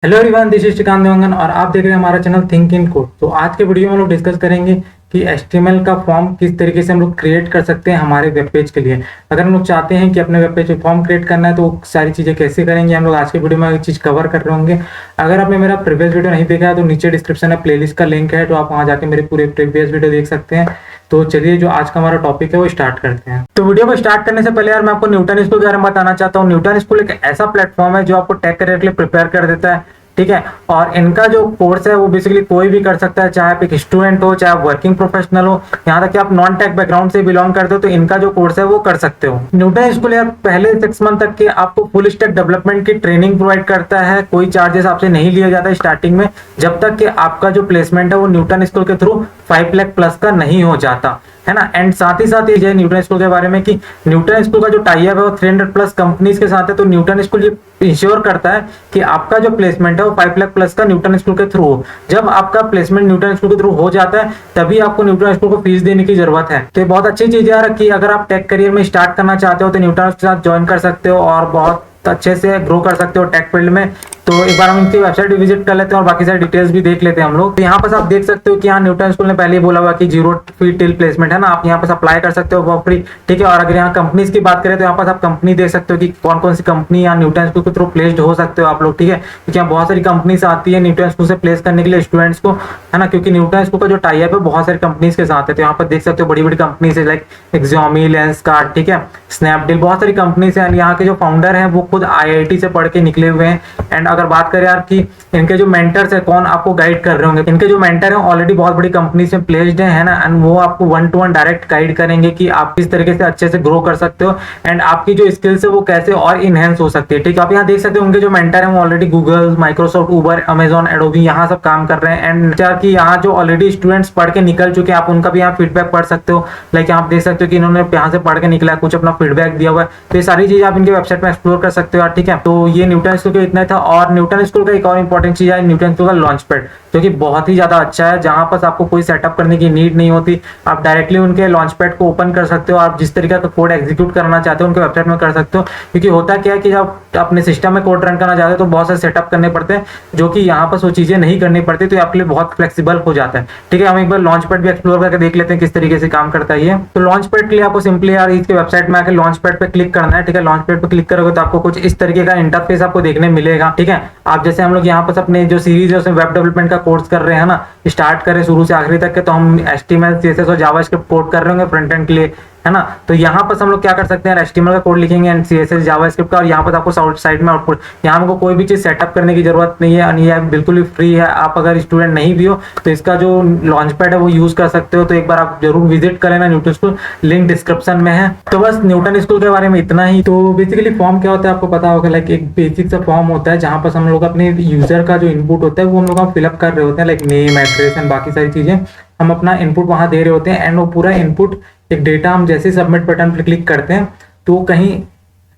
Hello everyone, this is Shrikant Dewangan और आप देख रहे हैं हमारा चैनल थिंक इन कोड। तो आज के वीडियो में हम लोग डिस्कस करेंगे कि HTML का फॉर्म किस तरीके से हम लोग क्रिएट कर सकते हैं हमारे वेब पेज के लिए। अगर हम लोग चाहते हैं कि अपने वेब पेज पे फॉर्म क्रिएट करना है तो वो सारी चीज़ें कैसे करेंगे, हम लोग आज के वीडियो में एक चीज़ कवर कर रहे होंगे। अगर आपने मेरा प्रीवियस वीडियो नहीं देखा है तो नीचे डिस्क्रिप्शन में प्लेलिस्ट का लिंक है, तो आप वहाँ जाके मेरे पूरे प्रीवियस वीडियो देख सकते हैं। तो चलिए, जो आज का हमारा टॉपिक है वो स्टार्ट करते हैं। तो वीडियो को स्टार्ट करने से पहले यार मैं आपको न्यूटन स्कूल के बारे में बताना चाहता हूँ। न्यूटन स्कूल एक ऐसा प्लेटफॉर्म है जो आपको टेक करियर के लिए प्रिपेयर कर देता है, ठीक है। और इनका जो कोर्स है वो बेसिकली कोई भी कर सकता है, चाहे आप एक स्टूडेंट हो, चाहे आप वर्किंग प्रोफेशनल हो, यहाँ तक कि आप नॉन टेक बैकग्राउंड से बिलोंग करते हो तो इनका जो कोर्स है वो कर सकते हो। न्यूटन स्कूल यार पहले 6 मंथ तक के आपको फुल स्टैक डेवलपमेंट की ट्रेनिंग प्रोवाइड करता है। कोई चार्जेस आपसे नहीं लिया जाता स्टार्टिंग में, जब तक कि आपका जो प्लेसमेंट है वो न्यूटन स्कूल के थ्रू 5 लाख प्लस का नहीं हो जाता है ना। एंड साथ ही साथ ये न्यूटन स्कूल के बारे में कि न्यूटन स्कूल का जो टाई अप है वो 300 प्लस कंपनीज के साथ है। तो न्यूटन स्कूल ये इंश्योर करता है कि आपका जो प्लेसमेंट है वो 5 लाख प्लस का न्यूटन स्कूल के थ्रू हो। जब आपका प्लेसमेंट न्यूटन स्कूल के थ्रू हो जाता है तभी आपको न्यूटन स्कूल को फीस देने की जरूरत है। तो ये बहुत अच्छी चीज है कि अगर आप टेक करियर में स्टार्ट करना चाहते हो तो न्यूटन के साथ ज्वाइन कर सकते हो और बहुत अच्छे से ग्रो कर सकते हो टेक फील्ड में। तो एक बार हम इनकी वेबसाइट विजिट कर लेते हैं और बाकी सारी डिटेल्स भी देख लेते हैं हम लोग। तो यहाँ पर आप देख सकते हो कि यहाँ न्यूटन स्कूल ने पहले ही बोला हुआ कि 0 फी टिल प्लेसमेंट है ना, आप यहाँ पर अप्लाई कर सकते हो फॉर फ्री, ठीक है। और अगर यहाँ कंपनीज की बात करें तो यहाँ पर आप कंपनी देख सकते हो कि कौन कौन सी कंपनी यहाँ न्यूटन स्कूल के थ्रू प्लेस्ड हो सकते हो आप लोग, ठीक है। क्योंकि यहाँ बहुत सारी कंपनीज आती है न्यूटन स्कूल से प्लेस करने के लिए स्टूडेंट्स को, है ना। क्योंकि न्यूटन स्कूल का जो टाई अप है बहुत सारी कंपनीज के साथ है। तो यहाँ पर देख सकते हो बड़ी बड़ी कंपनीज है लाइक एक्सॉमी, लेंसकार्ट, ठीक है, स्नैपडील, बहुत सारी कंपनीज है। यहाँ के जो फाउंडर है वो खुद IIT से पढ़ के निकले हुए हैं। एंड अगर बात करें यार कि इनके जो मेंटर्स है कौन आपको गाइड कर रहे होंगे, इनके जो मेंटर है ऑलरेडी बहुत बड़ी कंपनीज में प्लेस्ड है ना। एंड वो आपको 1-to-1 डायरेक्ट गाइड करेंगे कि आप किस तरीके से अच्छे से ग्रो कर सकते हो एंड आपकी जो स्किल्स है वो कैसे और इनहेंस हो सकती है, ठीक है। आप यहाँ देख सकते हो उनके जो मेंटर है वो ऑलरेडी गूगल, माइक्रोसॉफ्ट, उबर, अमेजॉन, एडोबी यहाँ सब काम कर रहे हैं। एंड कि यहाँ जो ऑलरेडी स्टूडेंट्स पढ़ के निकल चुके हैं आप उनका भी यहाँ फीडबैक पढ़ सकते हो। लाइक आप देख सकते हो कि इन्होंने यहाँ से पढ़ के निकला कुछ अपना फीडबैक दिया हुआ है। तो ये सारी चीजें आप इनके वेबसाइट में एक्सप्लोर कर सकते हो, ठीक है। तो ये न्यूटन स्कूल का इतना था। और न्यूटन स्कूल का एक और इंपॉर्टेंट चीज है न्यूटन स्कूल का लॉन्च पैड, जो कि बहुत ही ज्यादा अच्छा है, जहां पर आपको कोई सेटअप करने की नीड नहीं होती। आप डायरेक्टली उनके लॉन्च पैड को ओपन कर सकते हो, आप जिस तरीके का कोड एग्जीक्यूट करना चाहते हो उनके वेबसाइट में कर सकते हो। क्योंकि होता क्या है कि जब अपने सिस्टम में कोड रन करना चाहते हो तो बहुत सारे सेटअप करने पड़ते हैं, जो कि यहाँ पर वो चीजें नहीं करनी पड़ती। तो आपके लिए बहुत फ्लेक्सिबल हो जाता है, ठीक है। हम एक बार लॉन्च पैड भी एक्सप्लोर करके देख लेते हैं किस तरीके से काम करता है ये। तो लॉन्च पैड के लिए आपको सिंपली यार इसके वेबसाइट में आकर लॉन्च पैड पे क्लिक करना है, ठीक है। लॉन्च पैड पे क्लिक करोगे तो आपको कुछ इस तरीके का इंटरफेस आपको देखने मिलेगा, ठीक है। आप जैसे हम लोग यहाँ पर अपने जो सीरीज है उसमें वेब डेवलपमेंट का कोर्स कर रहे हैं ना, स्टार्ट करें शुरू से आखिरी तक के, तो हम HTML, CSS और जावास्क्रिप्ट कोड कर रहे होंगे फ्रंट एंड के लिए, है ना। तो यहाँ पर हम लोग क्या कर सकते हैं, HTML का कोड लिखेंगे एंड CSS, जावास्क्रिप्ट का, और यहाँ पर आपको साइड में आउटपुट। यहाँ हमको कोई भी चीज सेटअप करने की जरूरत नहीं है, ये बिल्कुल ही फ्री है। आप अगर स्टूडेंट नहीं भी हो तो इसका जो लॉन्च पैड है वो यूज कर सकते हो। तो एक बार आप जरूर विजिट कर लेना न्यूटन स्कूल, लिंक डिस्क्रिप्शन में है। तो बस न्यूटन स्कूल के बारे में इतना ही। तो बेसिकली फॉर्म क्या होता है आपको पता होगा, लाइक एक बेसिक सा फॉर्म होता है जहाँ पर हम लोग अपने यूजर का जो इनपुट होता है वो हम लोग फिलअप कर रहे होते हैं, लाइक नेम, एड्रेस एंड बाकी सारी चीजें हम अपना इनपुट वहां दे रहे होते हैं। एंड वो पूरा इनपुट एक डेटा हम जैसे सबमिट बटन पर क्लिक करते हैं तो कहीं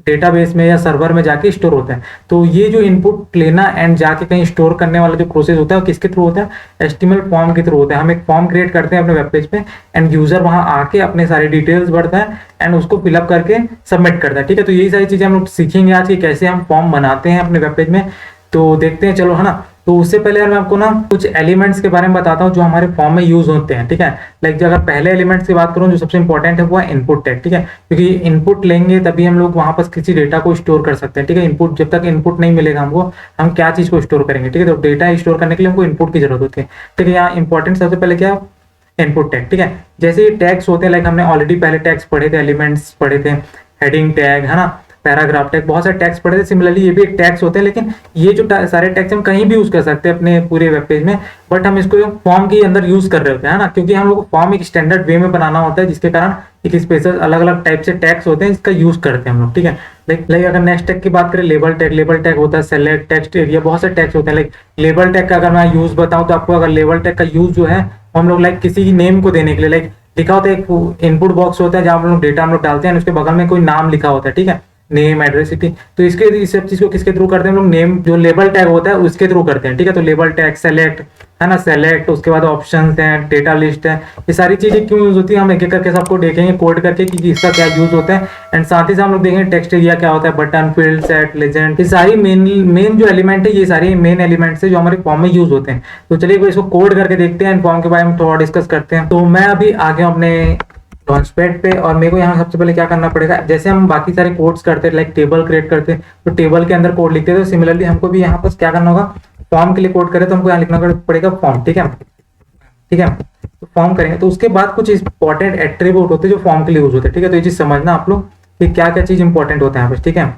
डेटाबेस में या सर्वर में जाके स्टोर होता है। तो ये जो इनपुट लेना एंड जाके कहीं स्टोर करने वाला जो प्रोसेस होता है वो किसके थ्रू होता है, HTML फॉर्म के थ्रू होता है। हम एक फॉर्म क्रिएट करते हैं अपने वेब पेज पे एंड यूजर वहां आके अपने सारे डिटेल्स भरता है एंड उसको फिलअप करके सबमिट करता है, ठीक है। तो यही सारी चीजें हम लोग सीखेंगे आज की कैसे हम फॉर्म बनाते हैं अपने वेब पेज में। तो देखते हैं चलो, है ना। तो उससे पहले यार मैं आपको ना कुछ एलिमेंट्स के बारे में बताता हूँ जो हमारे फॉर्म में यूज होते हैं, ठीक है। लाइक अगर पहले एलिमेंट्स की बात करूँ जो सबसे इंपॉर्टेंट है वो है इनपुट टैग, ठीक है। क्योंकि इनपुट लेंगे तभी हम लोग वहां पर किसी डेटा को स्टोर कर सकते हैं, ठीक है। इनपुट जब तक इनपुट नहीं मिलेगा हमको, हम क्या चीज को स्टोर करेंगे, ठीक है। तो डेटा स्टोर करने के लिए हमको इनपुट की जरूरत होती है, ठीक है। यहाँ इंपॉर्टेंट सबसे पहले क्या, इनपुट टैग, ठीक है। जैसे टैग्स होते हैं, लाइक हमने ऑलरेडी पहले टैग्स पढ़े थे, एलिमेंट्स पढ़े थे, हेडिंग टैग, है ना, पैराग्राफ टैग, बहुत सारे टैग्स पढ़े थे। सिमिलरली ये भी एक टैग्स होते हैं, लेकिन ये जो सारे टैग्स हम कहीं भी यूज कर सकते हैं अपने पूरे वेब पेज में, बट हम इसको फॉर्म के अंदर यूज कर रहे होते हैं, है ना। क्योंकि हम लोग को फॉर्म एक स्टैंडर्ड वे में बनाना होता है, जिसके कारण एक स्पेशल अलग अलग टाइप से टैग्स होते हैं, इसका यूज करते हैं हम लोग, ठीक है। लाइक अगर नेक्स्ट टैग की बात करें, लेबल टैग होता है, सेलेक्ट, टेक्स्ट एरिया, बहुत सारे टैग्स होते हैं। लाइक लेबल टैग का अगर मैं यूज बताऊं तो आपको, अगर लेबल टैग का यूज जो है हम लोग लाइक किसी नेम को देने के लिए, लाइक लिखा होता है एक इनपुट बॉक्स होता है जहां हम लोग डेटा हम लोग डालते हैं, उसके बगल में कोई नाम लिखा होता है, ठीक है, नेम, एड्रेस, सिटी। तो इसके इस सब चीज को किसके थ्रू करते हैं हम लोग, नेम जो लेबल टैग होता है उसके थ्रू करते हैं, ठीक है। तो लेबल टैग, सेलेक्ट, है ना, सेलेक्ट, उसके बाद ऑप्शंस हैं, डेटा लिस्ट है, ये सारी चीजें क्यों यूज होती है हम एक एक करके सबको देखेंगे कोड करके कि इसका क्या यूज होता है। एंड साथ ही साथ हम लोग देखेंगे टेक्स्ट एरिया क्या होता है, बटन, फील्ड, सेट, लेजेंड, ये सारी मेन जो एलिमेंट है, ये सारे मेन एलिमेंट्स है जो हमारे फॉर्म में यूज होते हैं। तो चलिए इसको कोड करके देखते हैं, फॉर्म के बारे में थोड़ा डिस्कस करते हैं। तो मैं अभी आ गया अपने लॉन्चपैड पे और मेरे को यहाँ सबसे पहले क्या करना पड़ेगा, जैसे हम बाकी सारे कोड्स करते हैं, लाइक टेबल क्रिएट करते हैं तो टेबल के अंदर कोड लिखते हैं, तो सिमिलरली हमको भी यहाँ पर क्या करना होगा, फॉर्म के लिए कोड करें तो हमको यहाँ लिखना पड़ेगा फॉर्म। ठीक है, ठीक है, तो फॉर्म करेंगे तो उसके बाद कुछ इंपॉर्टेंट एट्रीब्यूट होते हैं जो फॉर्म के लिए यूज होते हैं। ठीक है, तो ये चीज समझना आप लोग कि क्या क्या चीज इंपॉर्टेंट होता है यहाँ पर। ठीक है,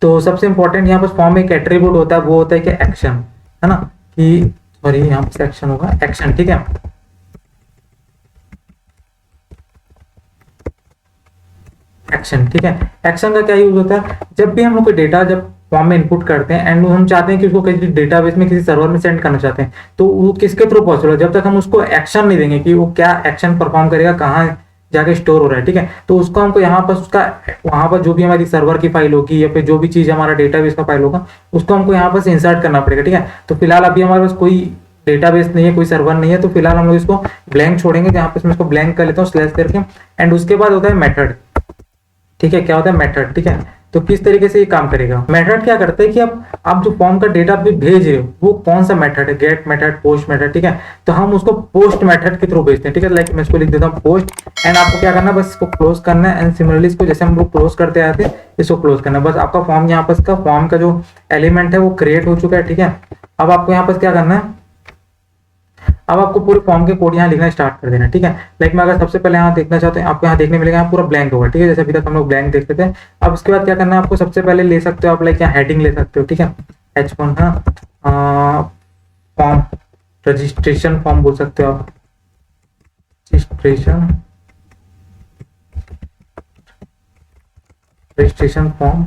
तो सबसे इंपॉर्टेंट यहाँ पर फॉर्म में एक एट्रीब्यूट होता है, वो होता है कि एक्शन, है ना, कि सॉरी यहाँ पर एक्शन होगा, एक्शन। ठीक है, एक्शन। ठीक है, एक्शन का क्या यूज होता है, जब भी हम लोग कोई डेटा जब फॉर्म में इनपुट करते हैं एंड हम चाहते हैं कि उसको किसी डेटाबेस में किसी सर्वर में सेंड करना चाहते हैं, तो वो किसके थ्रू पॉसिबल है, जब तक हम उसको एक्शन नहीं देंगे कि वो क्या एक्शन परफॉर्म करेगा, कहाँ जाके स्टोर हो रहा है। ठीक है, तो उसको हमको यहाँ पर उसका वहां पर जो भी हमारी सर्वर की फाइल होगी या फिर जो भी चीज हमारा डेटाबेस का फाइल होगा उसको हमको यहाँ पर इंसर्ट करना पड़ेगा। ठीक है, तो फिलहाल अभी हमारे पास कोई डेटाबेस नहीं है, कोई सर्वर नहीं है, तो फिलहाल हम लोग इसको ब्लैंक छोड़ेंगे, जहाँ पे मैं इसको ब्लैंक कर लेता हूँ स्लैश करके। एंड उसके बाद होता है मेथड। ठीक है, क्या होता है, मेथड। ठीक है, तो किस तरीके से ये काम करेगा, मेथड क्या करता है कि आप जो फॉर्म का डेटा भी भेज रहे हो वो कौन सा मेथड है, गेट मेथड, पोस्ट मेथड। ठीक है, तो हम उसको पोस्ट मेथड के थ्रू भेजते हैं। ठीक है, लाइक मैं इसको लिख देता हूँ पोस्ट, एंड आपको क्या करना है, बस इसको क्लोज करना है। एंड सिमिलरली इसको जैसे हम लोग क्लोज करते आते हैं इसको क्लोज करना है। बस आपका फॉर्म यहाँ पर फॉर्म का जो एलिमेंट है वो क्रिएट हो चुका है। ठीक है, अब आपको यहाँ पर क्या करना है, अब आपको पूरे फॉर्म के कोड यहाँ लिखना स्टार्ट कर देना। ठीक है, लाइक मैं अगर सबसे पहले यहाँ देखना चाहते हैं, आपको यहाँ देखने मिलेगा यहाँ पूरा ब्लैंक होगा। ठीक है, जैसे अभी तक हम लोग ब्लैंक देखते थे। अब उसके बाद क्या करना है, आपको सबसे पहले ले सकते हो आप, लाइक यहाँ हेडिंग ले सकते हो। ठीक है, H1 है, फॉर्म रजिस्ट्रेशन फॉर्म बोल सकते हो आप, रजिस्ट्रेशन फॉर्म।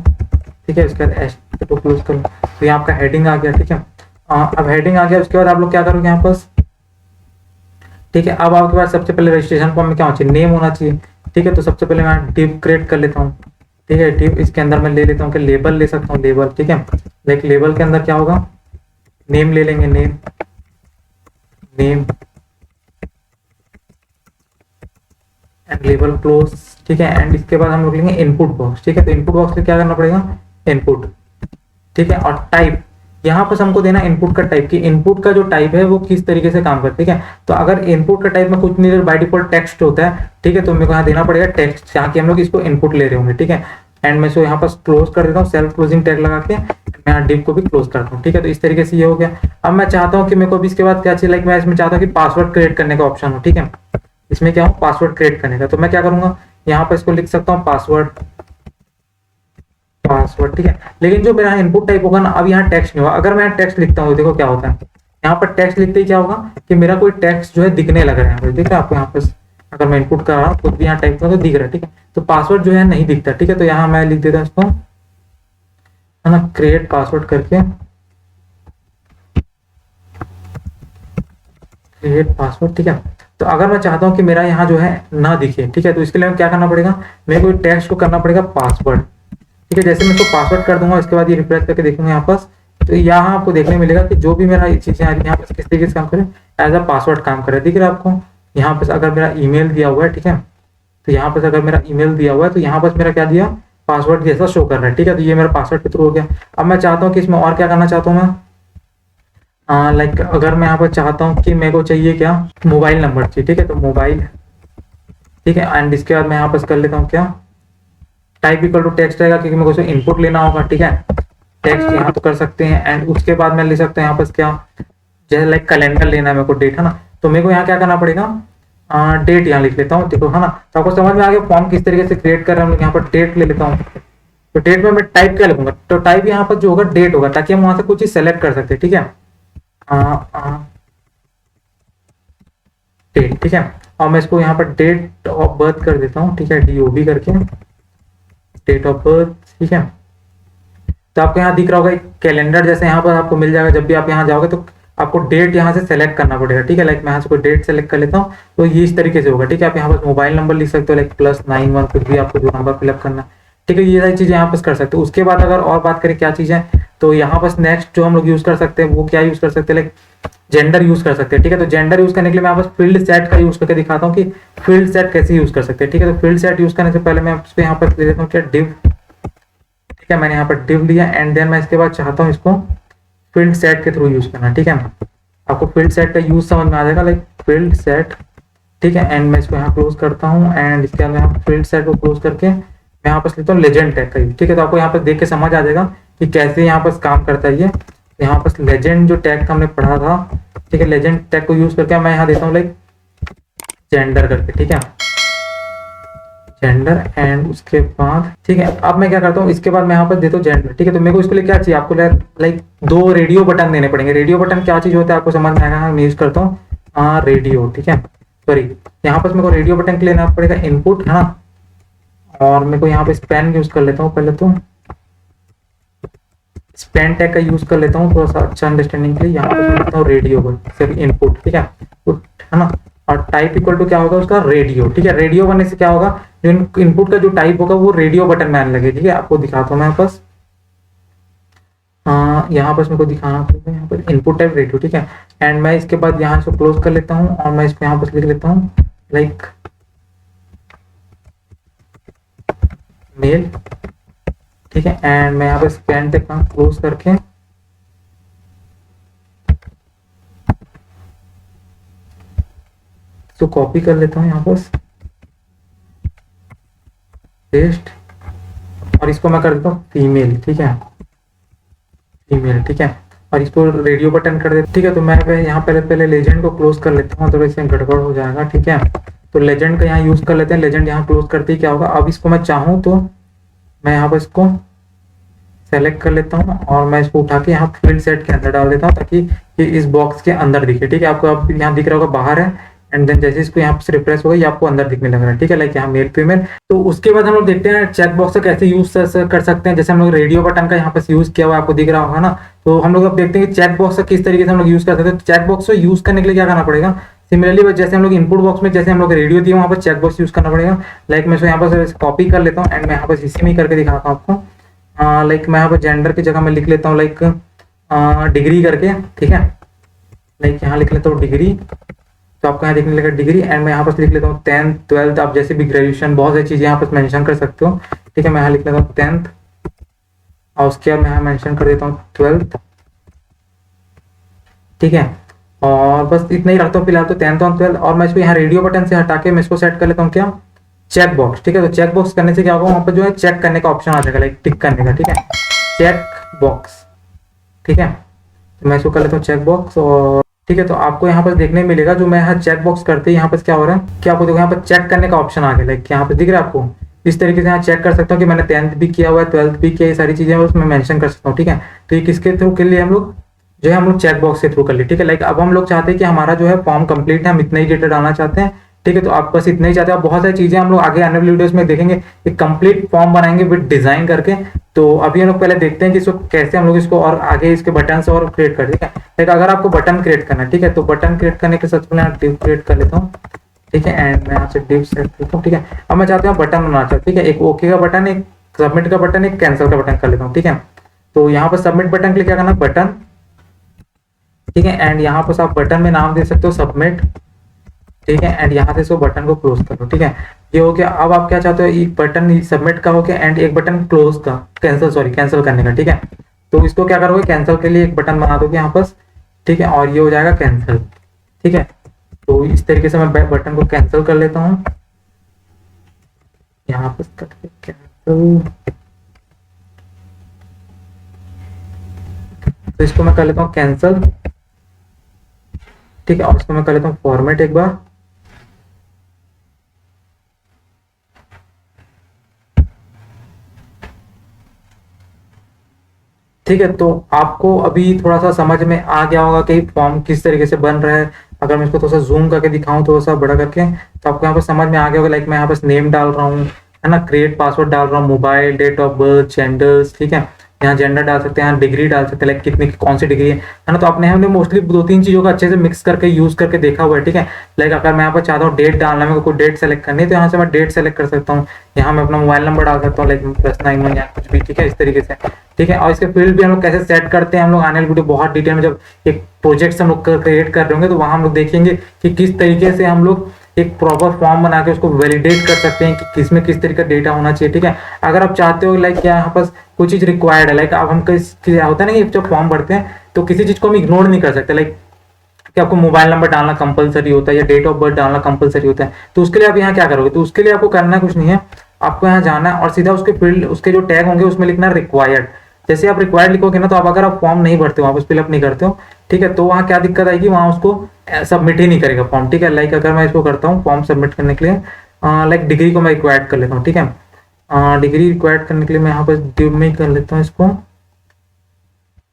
ठीक है, उसके बाद एच को क्लोज करो, तो यहाँ आपका हेडिंग आ गया। ठीक है, अब हेडिंग आ गया, उसके बाद आप लोग क्या करोगे यहाँ पर। ठीक है, अब आपके पास सबसे पहले रजिस्ट्रेशन फॉर्म में क्या होना चाहिए, नेम होना चाहिए। ठीक है, तो सबसे पहले मैं डिव क्रिएट कर लेता हूँ। ठीक है, डिव इसके अंदर मैं ले लेता हूँ कि लेबल ले सकता हूँ, लेबल। ठीक है, लाइक लेबल के अंदर क्या होगा, नेम ले लेंगे, नेम एंड लेबल क्लोज। ठीक है, एंड इसके बाद हम लोग लेंगे इनपुट बॉक्स। ठीक है, तो इनपुट बॉक्स में क्या करना पड़ेगा, इनपुट। ठीक है, और टाइप यहाँ पर हमको देना इनपुट का टाइप, कि इनपुट का जो टाइप है वो किस तरीके से काम करता है। ठीक है, तो अगर इनपुट का टाइप में कुछ नहीं, बाय डिफॉल्ट टेक्स्ट होता है। ठीक है, तो मेरे को यहाँ देना पड़ेगा टेक्स्ट, जहाँ की हम लोग इसको इनपुट ले रहे होंगे। ठीक है, एंड मैं इसको यहाँ पर क्लोज कर देता हूँ, सेल्फ क्लोजिंग टैग लगा के मैं यहाँ डिव को भी क्लोज करता हूँ। ठीक है, तो इस तरीके से ये हो गया। अब मैं चाहता हूँ कि मेरे को भी इसके बाद क्या चाहिए, लाइक मैं इसमें चाहता हूँ कि पासवर्ड क्रिएट करने का ऑप्शन हो। ठीक है, इसमें क्या हो, पासवर्ड क्रिएट करने का, तो मैं क्या करूंगा, यहाँ पर इसको लिख सकता हूँ पासवर्ड। ठीक है, लेकिन जो मेरा इनपुट टाइप होगा ना, अब यहाँ टेक्स्ट नहीं होगा। अगर मैं टेक्स्ट लिखता हूँ, देखो क्या होता है, यहाँ पर टेक्स्ट लिखते ही क्या होगा कि मेरा कोई टेक्स्ट जो है दिखने लग रहा है। ठीक है, आपको यहाँ पर अगर मैं इनपुट कर रहा हूँ कुछ भी यहाँ टाइप करूँ तो दिख रहा है। ठीक है, तो पासवर्ड जो है नहीं दिखता। ठीक है, तो यहाँ मैं लिख देता हूँ इसको, है ना, क्रिएट पासवर्ड करके, क्रिएट पासवर्ड। ठीक है, तो अगर मैं चाहता हूँ कि मेरा यहाँ जो है ना दिखे, ठीक है, तो इसके लिए क्या करना पड़ेगा, मेरे को टेक्स्ट को करना पड़ेगा पासवर्ड। ठीक है, जैसे मैं इसको पासवर्ड कर दूंगा, इसके बाद ये रिफ्रेश करके देखूंगा यहाँ पास, तो यहाँ आपको देखने मिलेगा कि जो भी मेरा चीजें आ रही है यहाँ पर किस तरीके से काम करे, एज अ पासवर्ड काम करे। दिख रहा है आपको यहाँ पर, अगर मेरा ईमेल दिया हुआ है। ठीक है, तो यहाँ पर अगर मेरा ईमेल दिया हुआ है तो यहाँ पर मेरा क्या दिया, पासवर्ड जैसा शो कर रहा है। ठीक है, तो ये मेरा पासवर्ड के थ्रू हो गया। अब मैं चाहता हूँ कि इसमें और क्या करना चाहता हूँ मैं, लाइक अगर मैं यहाँ पर चाहता हूँ कि मेरे को चाहिए क्या, मोबाइल नंबर चाहिए। ठीक है, तो मोबाइल। ठीक है, एंड इसके बाद मैं यहाँ पर कर लेता हूँ क्या, टाइप इक्वल टू टेक्स्ट रहेगा, क्योंकि मेरे को इनपुट लेना होगा। ठीक है, टेक्स्ट यहाँ तो कर सकते हैं। एंड उसके बाद मैं ले सकता हूँ यहाँ पर क्या, जैसे लाइक कैलेंडर लेना है मेरे को, डेट, है ना, तो मेरे को यहाँ क्या करना पड़ेगा, डेट यहाँ लिख लेता हूँ। देखो, है ना, तो आपको समझ में आ गया फॉर्म किस तरीके से क्रिएट कर रहे हैं हम लोग। यहाँ पर डेट ले लेता हूँ, तो डेट में मैं टाइप क्या लिखूंगा, तो टाइप यहाँ पर जो होगा डेट होगा, ताकि हम वहां से कुछ चीज सेलेक्ट कर सकते हैं। ठीक है, डेट। ठीक है, और मैं इसको यहाँ पर डेट ऑफ बर्थ कर देता हूँ। ठीक है, DOB करके डेट ऑफ बर्थ। ठीक है, तो आपको यहाँ दिख रहा होगा कैलेंडर जैसे यहाँ पर आपको मिल जाएगा। जब भी आप यहाँ जाओगे तो आपको डेट यहाँ से सेलेक्ट करना पड़ेगा। ठीक है, लाइक मैं यहाँ से कोई डेट सेलेक्ट कर लेता हूँ, तो ये इस तरीके से होगा। ठीक है, आप यहाँ पर मोबाइल नंबर लिख सकते हो, लाइक +91 कुछ भी आपको जो नंबर फिलअप करना है। ठीक है, ये सारी चीजें यहाँ पर कर सकते हो। उसके बाद अगर और बात करें क्या चीजें, तो यहाँ पर नेक्स्ट जो हम लोग यूज कर सकते हैं वो क्या यूज कर सकते हैं, लाइक जेंडर यूज कर सकते हैं। ठीक है, तो जेंडर यूज करने के लिए मैं यहाँ पर फील्ड सेट का यूज करके दिखाता हूँ कि फील्ड सेट कैसे यूज कर सकते हैं। ठीक है, तो फील्ड सेट यूज करने से पहले मैं इसको यहाँ पर ले लेता हूँ क्या, डिव। ठीक है, मैंने यहाँ पर डिव लिया एंड देन मैं इसके बाद चाहता हूँ इसको फील्ड सेट के थ्रू यूज करना। ठीक है, आपको फील्ड सेट का यूज समझ में आ जाएगा, लाइक फील्ड सेट। ठीक है, एंड मैं इसको यहाँ क्लोज करता हूँ एंड इसके बाद यहाँ फील्ड सेट को क्लोज करके मैं यहाँ पर लेता हूँ लेजेंड टैग का यूज। ठीक है, तो आपको यहाँ पर देख के समझ आ जाएगा कि कैसे यहाँ पर काम करता है ये। यहाँ पर लेजेंड जो टैग का हमने पढ़ा था, ठीक है, लेजेंड टैग को यूज करके मैं यहाँ देता हूँ लाइक जेंडर करके। ठीक है, जेंडर एंड उसके बाद ठीक है, अब मैं क्या करता हूँ, इसके बाद मैं यहाँ पर देता हूँ जेंडर। ठीक है, तो मेरे को इसके लिए क्या चाहिए, आपको लाइक 2 रेडियो बटन देने पड़ेंगे। रेडियो बटन क्या चीज होता है आपको समझ में आएगा, मैं यूज करता हूँ रेडियो। ठीक है, सॉरी, यहाँ पर मेरे को रेडियो बटन के लिए लेना पड़ेगा इनपुट, है ना, और मेरे को यहाँ पे स्पैन यूज कर लेता हूँ। पहले तो स्पैन टैग का यूज कर लेता हूँ थोड़ा सा अच्छा अंडरस्टैंडिंग के लिए। यहाँ पर मैं लेता हूँ रेडियो बटन इनपुट। ठीक है, तो है ना, और टाइप इक्वल टू क्या होगा उसका, रेडियो। ठीक है, रेडियो बनने से क्या होगा, जो इनपुट का जो टाइप होगा वो रेडियो बटन में आने लगे। ठीक है, आपको दिखाता हूँ मैं बस, यहाँ पर मेरे को दिखाना पड़ेगा, यहाँ पर इनपुट टाइप रेडियो। ठीक है, एंड मैं इसके बाद यहाँ से क्लोज कर लेता हूँ और मैं इसको यहाँ पर लिख लेता हूँ लाइक मेल। ठीक है, एंड मैं यहाँ पे स्पैन तक क्लोज करके तो कॉपी कर लेता हूँ यहाँ पर पेस्ट, और इसको मैं कर देता हूँ फीमेल। ठीक है, फीमेल। ठीक है, और इसको रेडियो बटन कर देता। ठीक है, तो मैं यहाँ पहले लेजेंड को क्लोज कर लेता हूँ, तो इसमें गड़बड़ हो जाएगा। ठीक है, तो लेजेंड का यहाँ यूज कर लेते हैं। लेजेंड यहाँ क्लोज करते ही क्या होगा, अब इसको मैं चाहूँ तो मैं यहाँ पर इसको सेलेक्ट कर लेता हूँ और मैं इसको उठा के यहाँ फील्ड सेट के अंदर डाल देता हूँ ताकि ये इस बॉक्स के अंदर दिखे। ठीक है, आपको अब यहाँ दिख रहा होगा बाहर है, एंड देन जैसे इसको यहाँ से रिफ्रेश होगा ये आपको अंदर दिखने लग रहा है। ठीक है, लाइक यहाँ मेल फीमेल। तो उसके बाद हम लोग देखते हैं चेक बॉक्स का कैसे यूज कर सकते हैं। जैसे हम लोग रेडियो बटन का यहाँ पर यूज किया हुआ आपको दिख रहा होगा ना, तो हम लोग अब देखते हैं कि चेक बॉक्स का किस तरीके से हम लोग यूज कर सकते हैं। चेक बॉक्स को यूज करने के लिए क्या करना पड़ेगा, सिमिलरली जैसे हम लोग इनपुट बॉक्स में जैसे हम लोग रेडियो दिए वहाँ पर चेक बॉक्स यूज करना पड़ेगा। लाइक मैं इसको यहाँ पर कॉपी कर लेता हूँ एंड मैं यहाँ पर इसी में करके दिखाता हूँ आपको। लाइक मैं यहाँ पर जेंडर की जगह मैं लिख लेता हूँ लाइक डिग्री करके। ठीक है, लाइक यहाँ लिख लेता हूँ डिग्री, तो आपको यहाँ देखने लगा डिग्री, एंड मैं यहाँ पर लिख लेता हूँ 10th 12th, आप जैसे भी ग्रेजुएशन बहुत सारी चीजें यहाँ पर मेंशन कर सकते हो। ठीक है, मैं यहाँ लिख लेता हूँ 10th और उसके बाद मैं यहाँ मेंशन कर देता हूँ 12th। ठीक है, और बस इतना ही रखता हूँ फिलहाल तो 10th और 12th, और मैं इसको यहाँ रेडियो बटन से हटा के मैं इसको सेट कर लेता हूँ क्या, चेक बॉक्स। ठीक है, तो चेक बॉक्स करने से क्या होगा, वहां पर जो है चेक करने का ऑप्शन आ जाएगा, लाइक टिक करने का। ठीक है, चेक बॉक्स। ठीक है, तो मैं इसको कर लेता हूँ चेक बॉक्स। और ठीक है, तो आपको यहाँ पर देखने मिलेगा जो मैं यहाँ चेक बॉक्स करते ही यहाँ पर क्या हो रहा है कि आपको देखो यहाँ पर चेक करने का ऑप्शन आ गया, लाइक यहाँ पर दिख रहा है आपको। इस तरीके से यहाँ चेक कर सकता हूँ कि मैंने 10th भी किया हुआ है, 12th भी किया, ये सारी चीजें उसमें मेंशन कर सकता हूँ। ठीक है, तो ये किसके थ्रू के लिए हम लोग जो है हम लोग चेक बॉक्स के थ्रू कर लिए। ठीक है, लाइक अब हम लोग चाहते हैं कि हमारा जो है फॉर्म कंप्लीट है, हम इतना ही डेटा डालना चाहते हैं। ठीक है, तो आप बस इतना ही चाहते हैं, बहुत सारी चीजें हम लोग आगे आने वाली वीडियोस में देखेंगे, एक कंप्लीट फॉर्म बनाएंगे विद डिजाइन करके। तो अभी हम लोग पहले देखते हैं कि इसको कैसे हम लोग इसको और आगे इसके बटन से और क्रिएट कर। ठीक है, लाइक अगर आपको बटन क्रिएट करना है, ठीक है, तो बटन क्रिएट करने के सबसे पहले डिव क्रिएट कर लेता हूँ। ठीक है, एंड मैं यहाँ से डिव सेट करता हूँ। ठीक है, अब मैं चाहता हूँ बटन बनाना चाहता हूँ। ठीक है, एक ओके का बटन, एक सबमिट का बटन, एक कैंसिल का बटन कर लेता हूँ। ठीक है, तो यहाँ पर सबमिट बटन के लिए क्या करना है, बटन। ठीक है, एंड यहाँ पर आप बटन में नाम दे सकते हो सबमिट। ठीक है, एंड यहाँ से इसको बटन को क्लोज करो। ठीक है, ये हो गया। अब आप क्या चाहते हो, एक बटन सबमिट का हो गया एंड एक बटन क्लोज का, कैंसिल करने का। ठीक है, तो इसको क्या करोगे, कैंसिल के लिए एक बटन बना दोगे यहाँ पर। ठीक है, और ये हो जाएगा कैंसिल। ठीक है, तो इस तरीके से मैं बटन को कैंसिल कर लेता हूँ यहाँ पर कैंसिल। तो इसको मैं कर लेता हूँ कैंसिल। ठीक है, और इसको मैं कर लेता हूँ फॉर्मेट एक बार। ठीक है, तो आपको अभी थोड़ा सा समझ में आ गया होगा कि फॉर्म किस तरीके से बन रहा है। अगर मैं इसको थोड़ा सा जूम करके दिखाऊं थोड़ा सा बड़ा करके, तो आपको यहाँ पर समझ में आ गया होगा। लाइक मैं यहाँ पर नेम डाल रहा हूँ, है ना, क्रिएट पासवर्ड डाल रहा हूँ, mobile, date of birth, genders. ठीक है, यहाँ जेंडर डाल सकते हैं, यहाँ डिग्री डाल सकते हैं, लाइक कितनी कौन सी डिग्री है ना। तो अपने हमने मोस्टली 2-3 चीज़ों का अच्छे से मिक्स करके यूज़ करके देखा हुआ है, ठीक है। लाइक अगर मैं यहाँ पर चाहता हूँ डेट डालना, मेरे को कोई डेट सेलेक्ट करनी है तो यहाँ से मैं डेट सेलेक्ट कर सकता हूँ। यहाँ मैं अपना मोबाइल नंबर डाल सकता हूँ, लाइक +91 या कुछ भी, ठीक है, इस तरीके से, ठीक है। और इसके फील्ड भी हम लोग कैसे सेट करते हैं, हम लोग आने वाली वीडियो बहुत डिटेल में जब एक प्रोजेक्ट हम लोग क्रिएट कर रहे होंगे तो वहाँ हम लोग देखेंगे कि किस तरीके से हम लोग एक प्रॉपर फॉर्म बना के उसको वैलिडेट कर सकते हैं कि किसमें किस तरीके का डेटा होना चाहिए, ठीक है। अगर आप चाहते हो लाइक क्या यहाँ पर कोई चीज रिक्वायर्ड है, लाइक अब हम क्या होता है ना कि जब फॉर्म भरते हैं तो किसी चीज को हम इग्नोर नहीं कर सकते, लाइक कि आपको मोबाइल नंबर डालना कंपलसरी होता है या डेट ऑफ बर्थ डालना कंपलसरी होता है। तो उसके लिए आप यहाँ क्या करोगे, तो उसके लिए आपको करना कुछ नहीं है, आपको यहाँ जाना है और सीधा उसके फील्ड उसके जो टैग होंगे उसमें लिखना रिक्वायर्ड। जैसे आप रिक्वायर्ड लिखोगे ना तो आप अगर आप फॉर्म नहीं भरते हो, आप उस फिलअप नहीं करते हो, ठीक है, तो वहाँ क्या दिक्कत आएगी, वहाँ उसको सबमिट ही नहीं करेगा फॉर्म, ठीक है। लाइक अगर मैं इसको करता हूँ फॉर्म सबमिट करने के लिए, लाइक डिग्री को मैं रिक्वायर्ड कर लेता हूँ, ठीक है। डिग्री रिक्वायर्ड करने के लिए मैं यहाँ पर डिव में कर लेता हूँ इसको,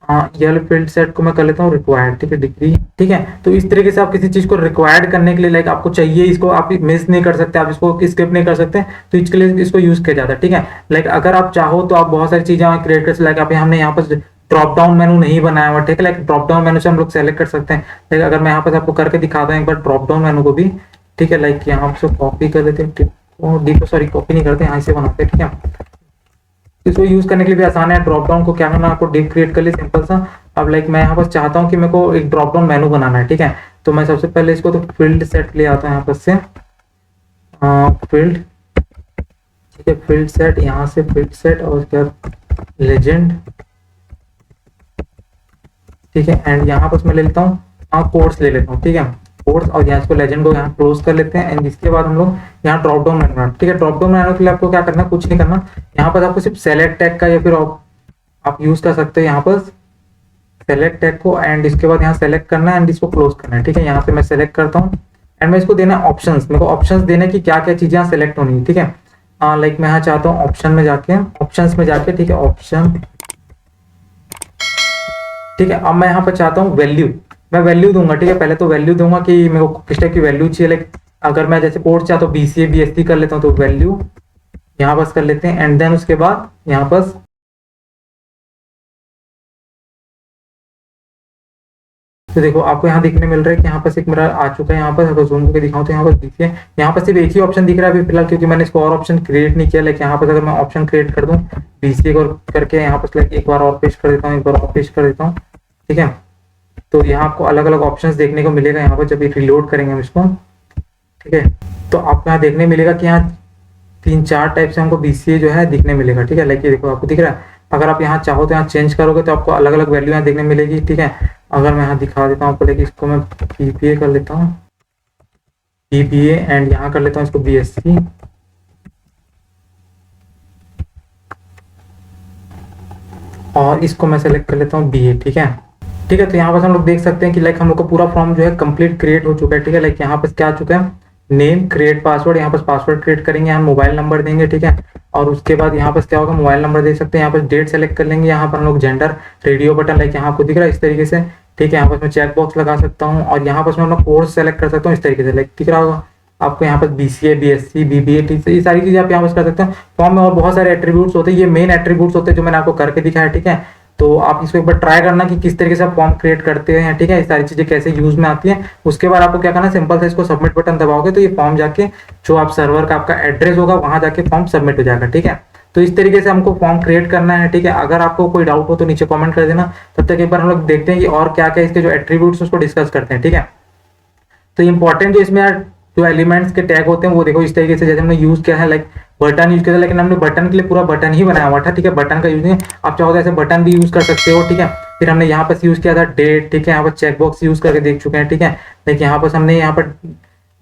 ये वाले फील्ड सेट को मैं कर लेता हूँ रिक्वायर्ड, ठीक है, डिग्री, ठीक है। तो इस तरीके से आप किसी चीज को रिक्वायर्ड करने के लिए लाइक आपको चाहिए, इसको आप मिस नहीं कर सकते, आप इसको स्किप नहीं कर सकते, तो इसके लिए इसको यूज किया जाता है, ठीक है। लाइक अगर आप चाहो तो आप बहुत सारी चीजें क्रिएट कर सकते, लाइक आप हमने यहाँ पर ड्रॉप डाउन मेनू नहीं बनाया हुआ, ठीक है। लाइक ड्रॉप डाउन मेनू से हम लोग सेलेक्ट कर सकते हैं, लाइक अगर मैं यहाँ पर आपको करके दिखाता हूँ एक बार ड्रॉप डाउन मेनू को भी, ठीक है। लाइक यहाँ से कॉपी कर लेते हैं, सॉरी कॉपी नहीं करते, यहाँ से बनाते हैं, ठीक है। इसको यूज करने के लिए भी आसान है। ड्रॉप डाउन को क्या करना, आपको डिव क्रिएट कर लिए सिंपल सा। अब लाइक मैं यहाँ पर चाहता हूँ कि मेरे को एक ड्रॉप डाउन मेनू बनाना है, ठीक है। तो मैं सबसे पहले इसको तो फील्ड सेट ले आता हूँ यहाँ पर से, फील्ड, ठीक है, फील्ड सेट, यहाँ से फील्ड सेट और उसके बाद लेजेंड, ठीक है। एंड यहाँ पर मैं ले लेता हूँ कोर्स ले लेता हूँ, ठीक है, कोर्स, और यहाँ इसको लेजेंड को यहाँ क्लोज कर लेते हैं। एंड इसके बाद हम लोग यहाँ ड्रॉप डाउन मेनू, ठीक है। ड्रॉप डाउन मेनू के लिए आपको क्या करना, कुछ नहीं करना, यहाँ पर आपको सिर्फ सेलेक्ट टैग का या फिर आप यूज कर सकते हो यहाँ पर सेलेक्ट टैग को, एंड इसके बाद यहाँ सेलेक्ट करना है एंड इसको क्लोज करना है, ठीक है। यहाँ से मैं सेलेक्ट करता हूँ एंड मैं इसको देना है ऑप्शंस, मेरे को ऑप्शंस देने की क्या क्या चीजें यहाँ सेलेक्ट होनी है, ठीक है। लाइक मैं यहाँ चाहता हूँ ऑप्शन में जाके, ऑप्शंस में जाके, ठीक है, ऑप्शन, ठीक है। अब मैं यहाँ पर चाहता हूँ वैल्यू, मैं वैल्यू दूंगा, ठीक है। पहले तो वैल्यू दूंगा कि मेरे को किस टाइप की वैल्यू चाहिए, लाइक अगर मैं जैसे कोर्स चाहता हूँ BCA BSc कर लेता हूँ तो वैल्यू यहाँ बस कर लेते हैं। एंड देन उसके बाद यहाँ पर तो देखो आपको यहाँ दिखने मिल रहा है कि यहाँ पर एक मेरा आ चुका है, यहाँ पर अगर जूम करके दिखाऊं तो यहाँ पर देखिए, यहाँ पर सिर्फ एक ही ऑप्शन दिख रहा है अभी फिलहाल, क्योंकि मैंने इसको और ऑप्शन क्रिएट नहीं किया। लाइक यहाँ पर अगर मैं ऑप्शन क्रिएट कर दूं BCA को करके यहाँ पर लाइक एक बार और पेस्ट कर देता हूँ, एक बार और पेस्ट कर देता हूँ, ठीक है। तो यहाँ आपको अलग अलग ऑप्शंस देखने को मिलेगा यहाँ पर जब ये रिलोड करेंगे हम इसको, ठीक है। तो आपको यहाँ देखने मिलेगा कि यहाँ 3-4 टाइप से हमको BCA जो है दिखने मिलेगा, ठीक है। लाइक ये देखो आपको दिख रहा है। अगर आप यहाँ चाहो तो यहाँ चेंज करोगे तो आपको अलग अलग वैल्यू यहाँ देखने मिलेगी, ठीक है। अगर मैं यहाँ दिखा देता हूँ आपको, लेकिन इसको मैं BBA कर लेता हूँ, BBA, एंड यहाँ कर लेता हूँ इसको BSc, और इसको मैं सेलेक्ट कर लेता हूँ BA, ठीक है, ठीक है। तो यहाँ पर हम लोग देख सकते हैं कि लाइक हम लोग का पूरा फॉर्म जो है कंप्लीट क्रिएट हो चुका है, ठीक है। लाइक यहाँ पर क्या आ चुका है, नेम, क्रिएट पासवर्ड, यहाँ पर पासवर्ड क्रिएट करेंगे, यहाँ मोबाइल नंबर देंगे, ठीक है। और उसके बाद यहाँ पर क्या होगा, मोबाइल नंबर दे सकते हैं, यहाँ पर डेट सेलेक्ट कर लेंगे, यहाँ पर हम लोग जेंडर, रेडियो बटन, लाइक यहाँ आपको दिख रहा है इस तरीके से, ठीक है। यहाँ पर मैं चेक बॉक्स लगा सकता हूँ और यहाँ पर मैं अपना कोर्स सेलेक्ट कर सकता हूँ इस तरीके से, लाइक दिख रहा होगा आपको यहाँ पर BCA BSc BBA, ठीक है। ये सारी चीजें आप यहाँ पर कर सकते हैं। फॉर्म में और बहुत सारे एट्रीब्यूट्स होते हैं, ये मेन एट्रीब्यूट्स होते हैं जो मैंने आपको करके दिखाया, ठीक है। तो आप इसको एक बार ट्राई करना कि किस तरीके से आप फॉर्म क्रिएट करते हैं, ठीक है। ये सारी चीजें कैसे यूज में आती हैं। उसके बाद आपको क्या करना है, सिंपल से इसको सबमिट बटन दबाओगे तो ये फॉर्म जाके जो आप सर्वर का आपका एड्रेस होगा वहां जाके फॉर्म सबमिट हो जाएगा, ठीक है। तो इस तरीके से हमको फॉर्म क्रिएट करना है, ठीक है। अगर आपको कोई डाउट हो तो नीचे कमेंट कर देना, तब तक एक बार हम लोग देखते हैं कि और क्या क्या इसके जो एट्रीब्यूट्स उसको डिस्कस करते हैं, ठीक है। तो इंपॉर्टेंट जो इसमें जो एलिमेंट्स के टैग होते हैं वो देखो इस तरीके से, जैसे हमने यूज किया है, लाइक बटन यूज किया था, लेकिन हमने बटन के लिए पूरा बटन ही बनाया हुआ था, ठीक है। बटन का यूज नहीं, आप चाहो तो ऐसे बटन भी यूज कर सकते हो, ठीक है। फिर हमने यहाँ पर यूज किया था डेट, ठीक है। यहाँ पर चेकबॉक्स यूज करके देख चुके हैं, ठीक है। लेकिन यहाँ पर हमने यहाँ पर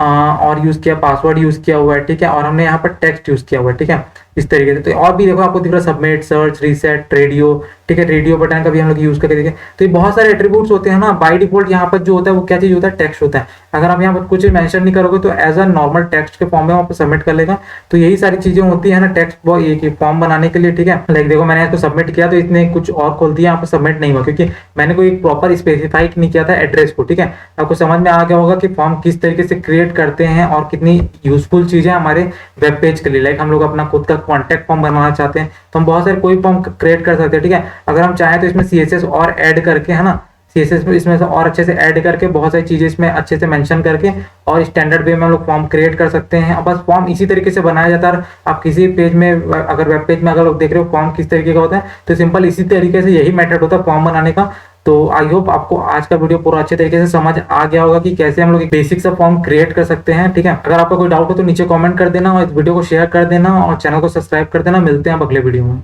और यूज किया, पासवर्ड यूज किया हुआ है, ठीक है। और हमने यहाँ पर टेक्स्ट यूज किया हुआ है, ठीक है, इस तरीके से। तो और भी देखो आपको दिख रहा है सबमिट, सर्च, रीसेट, रेडियो, ठीक है। रेडियो बटन का भी हम लोग यूज करके देखें। तो ये बहुत सारे एट्रीब्यूट्स होते हैं ना। बाय डिफॉल्ट यहाँ पर जो होता है वो क्या चीज होता है, टेक्स्ट होता है। अगर आप यहाँ पर कुछ मेंशन नहीं करोगे तो एज अ नॉर्मल टेक्स्ट के फॉर्म में वहाँ पर सबमिट कर लेगा। तो यही सारी चीजें होती है ना टेक्स्ट फॉर्म बनाने के लिए, ठीक है। लाइक देखो मैंने इसको सबमिट किया तो इसने कुछ और खोल दिया, यहाँ पर सबमिट नहीं हुआ क्योंकि मैंने कोई प्रॉपर स्पेसिफाई नहीं किया था एड्रेस को, ठीक है। आपको समझ में आ गया होगा कि फॉर्म किस तरीके से क्रिएट करते हैं और कितनी यूजफुल चीजें हमारे वेब पेज के लिए। लाइक हम लोग अपना खुद का कॉन्टैक्ट फॉर्म बनवाना चाहते हैं तो हम बहुत सारे कोई फॉर्म क्रिएट कर सकते हैं, ठीक है। अगर हम चाहें तो इसमें CSS और ऐड करके, है ना, CSS में इसमें से और अच्छे से ऐड करके बहुत सारी चीजें इसमें अच्छे से मेंशन करके और स्टैंडर्ड वे में हम लोग फॉर्म क्रिएट कर सकते हैं। और बस फॉर्म इसी तरीके से बनाया जाता है। आप किसी पेज में, अगर वेब पेज में अगर लोग देख रहे हो फॉर्म किस तरीके का होता है, तो सिंपल इसी तरीके से यही मेथड होता है फॉर्म बनाने का। तो आई होप आपको आज का वीडियो पूरा अच्छे तरीके से समझ आ गया होगा कि कैसे हम लोग एक बेसिक सा फॉर्म क्रिएट कर सकते हैं, ठीक है। अगर आपका कोई डाउट हो तो नीचे कमेंट कर देना और इस वीडियो को शेयर कर देना और चैनल को सब्सक्राइब कर देना। मिलते हैं अब अगले वीडियो में।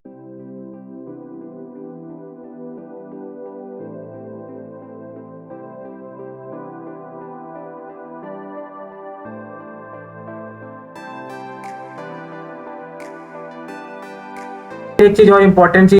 एक चीज और इम्पोर्टेंट चीज